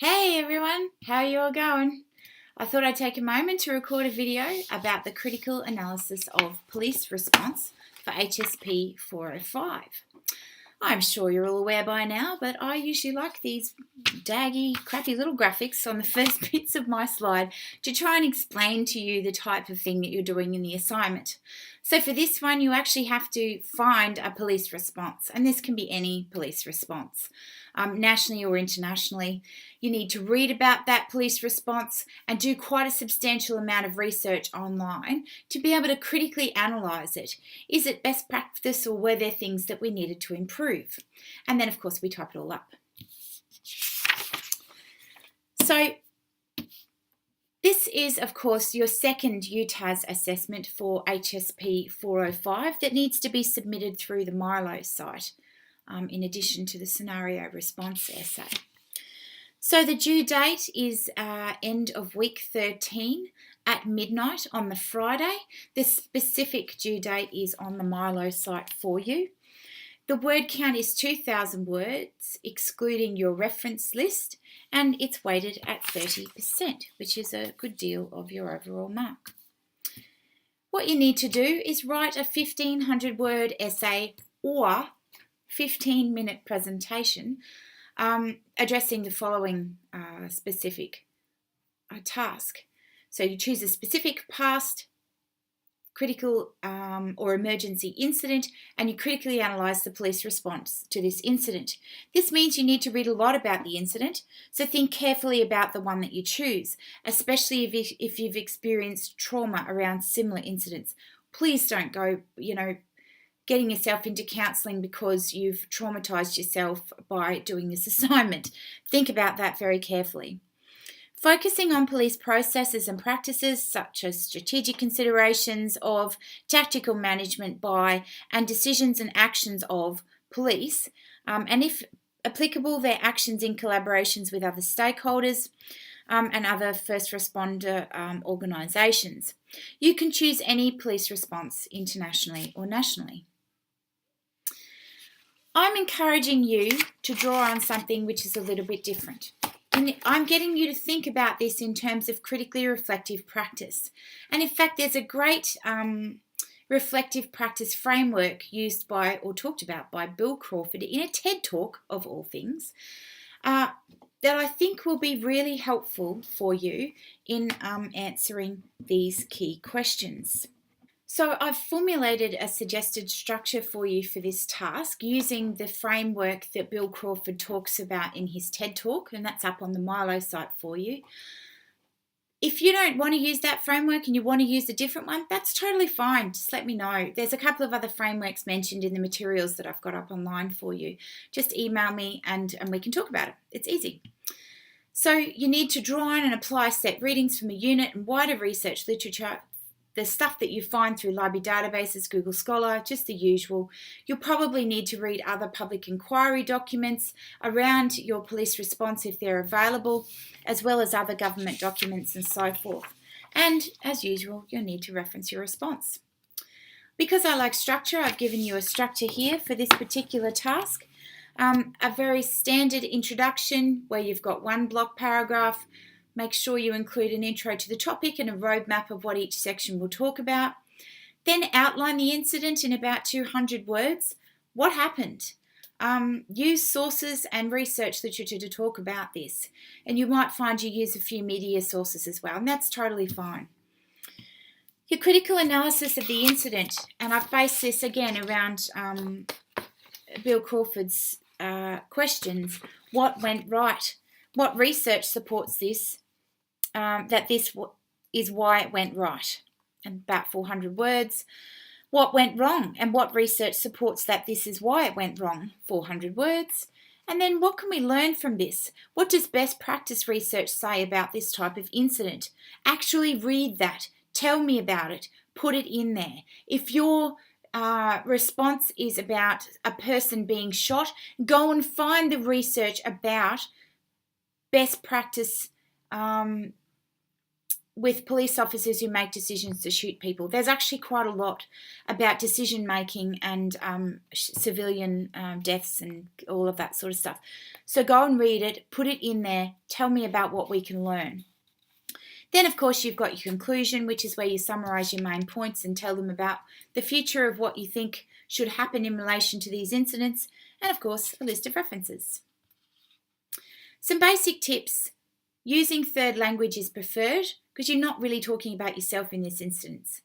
Hey everyone, how are you all going? I thought I'd take a moment to record a video about the critical analysis of police response for HSP 405. I'm sure you're all aware by now, but I usually like these daggy, crappy little graphics on the first bits of my slide to try and explain to you the type of thing that you're doing in the assignment. So for this one, you actually have to find a police response, and this can be any police response, nationally or internationally. You need to read about that police response and do quite a substantial amount of research online to be able to critically analyse it. Is it best practice or were there things that we needed to improve? And then, of course, we type it all up. So this is, of course, your second UTAS assessment for HSP 405 that needs to be submitted through the Milo site, in addition to the scenario response essay. So the due date is end of week 13 at midnight on the Friday. The specific due date is on the Milo site for you. The word count is 2,000 words, excluding your reference list, and it's weighted at 30%, which is a good deal of your overall mark. What you need to do is write a 1,500-word essay or 15-minute presentation addressing the following specific task. So you choose a specific past critical or emergency incident, and you critically analyse the police response to this incident. This means you need to read a lot about the incident, so think carefully about the one that you choose, especially if you've experienced trauma around similar incidents. Please don't go, getting yourself into counselling because you've traumatised yourself by doing this assignment. Think about that very carefully. Focusing on police processes and practices such as strategic considerations of tactical management by and decisions and actions of police, and if applicable, their actions in collaborations with other stakeholders and other first responder organisations. You can choose any police response internationally or nationally. I'm encouraging you to draw on something which is a little bit different. And I'm getting you to think about this in terms of critically reflective practice. And in fact, there's a great reflective practice framework used by or talked about by Bill Crawford in a TED Talk, of all things, that I think will be really helpful for you in answering these key questions. So I've formulated a suggested structure for you for this task using the framework that Bill Crawford talks about in his TED Talk, and that's up on the Milo site for you. If you don't want to use that framework and you want to use a different one, that's totally fine. Just let me know. There's a couple of other frameworks mentioned in the materials that I've got up online for you. Just email me and we can talk about it. It's easy. So you need to draw on and apply set readings from a unit and wider research literature, the stuff that you find through library databases, Google Scholar, just the usual. You'll probably need to read other public inquiry documents around your police response if they're available, as well as other government documents and so forth. And as usual, you'll need to reference your response. Because I like structure, I've given you a structure here for this particular task. A very standard introduction where you've got one block paragraph. Make sure you include an intro to the topic and a roadmap of what each section will talk about. Then outline the incident in about 200 words. What happened? Use sources and research literature to talk about this. And you might find you use a few media sources as well, and that's totally fine. Your critical analysis of the incident, and I've based this again around Bill Crawford's questions. What went right? What research supports this, that this is why it went right? And about 400 words. What went wrong? And what research supports that this is why it went wrong? 400 words. And then what can we learn from this? What does best practice research say about this type of incident? Actually read that. Tell me about it. Put it in there. If your response is about a person being shot, go and find the research about best practice with police officers who make decisions to shoot people. There's actually quite a lot about decision making and civilian deaths and all of that sort of stuff. So go and read it, put it in there, tell me about what we can learn. Then, of course, you've got your conclusion, which is where you summarise your main points and tell them about the future of what you think should happen in relation to these incidents, and, of course, a list of references. Some basic tips. Using third language is preferred because you're not really talking about yourself in this instance.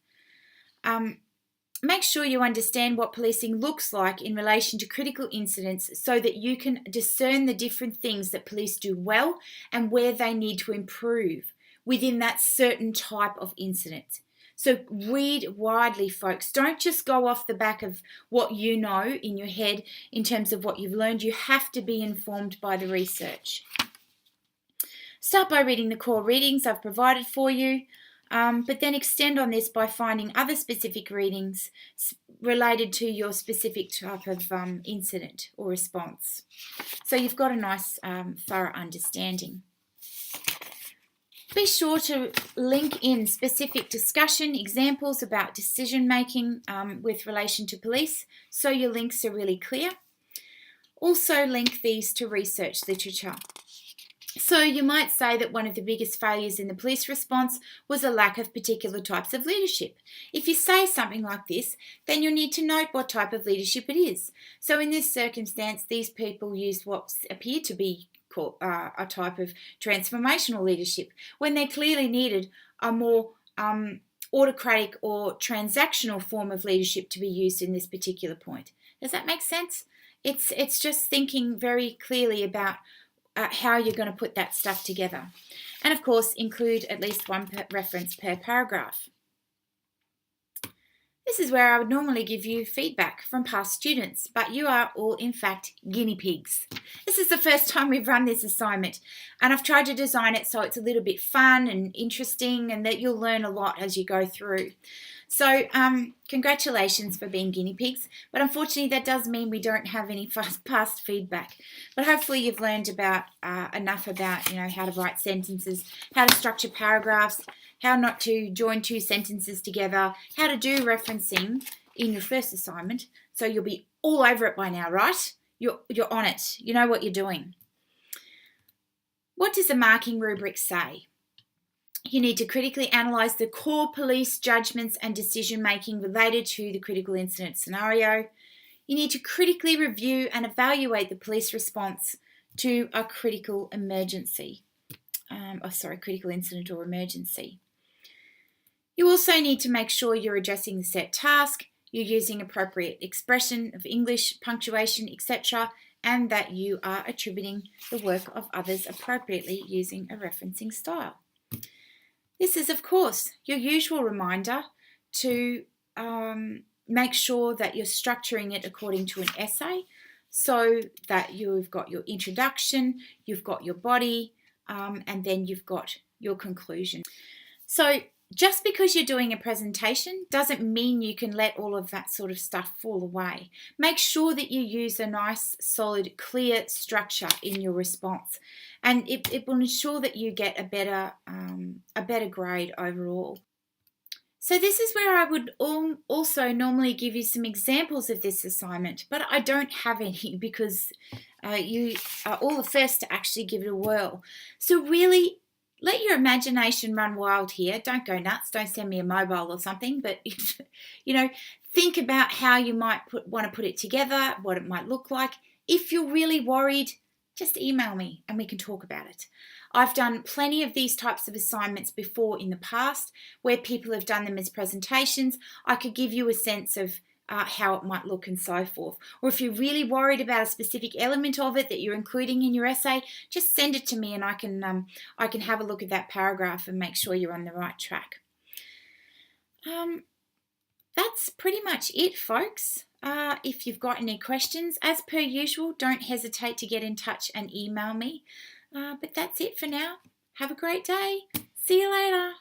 Make sure you understand what policing looks like in relation to critical incidents so that you can discern the different things that police do well and where they need to improve within that certain type of incident. So read widely, folks. Don't just go off the back of what you know in your head in terms of what you've learned. You have to be informed by the research. Start by reading the core readings I've provided for you, but then extend on this by finding other specific readings related to your specific type of incident or response. So you've got a nice thorough understanding. Be sure to link in specific discussion, examples about decision making with relation to police, so your links are really clear. Also link these to research literature. So you might say that one of the biggest failures in the police response was a lack of particular types of leadership. If you say something like this, then you'll need to note what type of leadership it is. So in this circumstance, these people used what appeared to be called a type of transformational leadership when they clearly needed a more autocratic or transactional form of leadership to be used in this particular point. Does that make sense? It's just thinking very clearly about how you're going to put that stuff together. And of course, include at least one reference per paragraph. This is where I would normally give you feedback from past students, but you are all in fact guinea pigs. This is the first time we've run this assignment, and I've tried to design it so it's a little bit fun and interesting and that you'll learn a lot as you go through. So congratulations for being guinea pigs, but unfortunately that does mean we don't have any past feedback. But hopefully you've learned about enough about how to write sentences, how to structure paragraphs, how not to join two sentences together, how to do referencing in your first assignment. So you'll be all over it by now, right? You're on it. You know what you're doing. What does the marking rubric say? You need to critically analyse the core police judgments and decision-making related to the critical incident scenario. You need to critically review and evaluate the police response to a critical emergency. Critical incident or emergency. You also need to make sure you're addressing the set task, you're using appropriate expression of English, punctuation, etc., and that you are attributing the work of others appropriately using a referencing style. This is, of course, your usual reminder to make sure that you're structuring it according to an essay so that you've got your introduction, you've got your body, and then you've got your conclusion. So just because you're doing a presentation doesn't mean you can let all of that sort of stuff fall away. Make sure that you use a nice, solid, clear structure in your response, and it will ensure that you get a better grade overall. So this is where I would also normally give you some examples of this assignment, but I don't have any because you are all the first to actually give it a whirl. So really, let your imagination run wild here. Don't go nuts. Don't send me a mobile or something, but think about how you might want to put it together, what it might look like. If you're really worried, just email me and we can talk about it. I've done plenty of these types of assignments before in the past where people have done them as presentations. I could give you a sense of how it might look and so forth. Or if you're really worried about a specific element of it that you're including in your essay, just send it to me and I can have a look at that paragraph and make sure you're on the right track. That's pretty much it, folks. If you've got any questions, as per usual, don't hesitate to get in touch and email me. But that's it for now. Have a great day. See you later.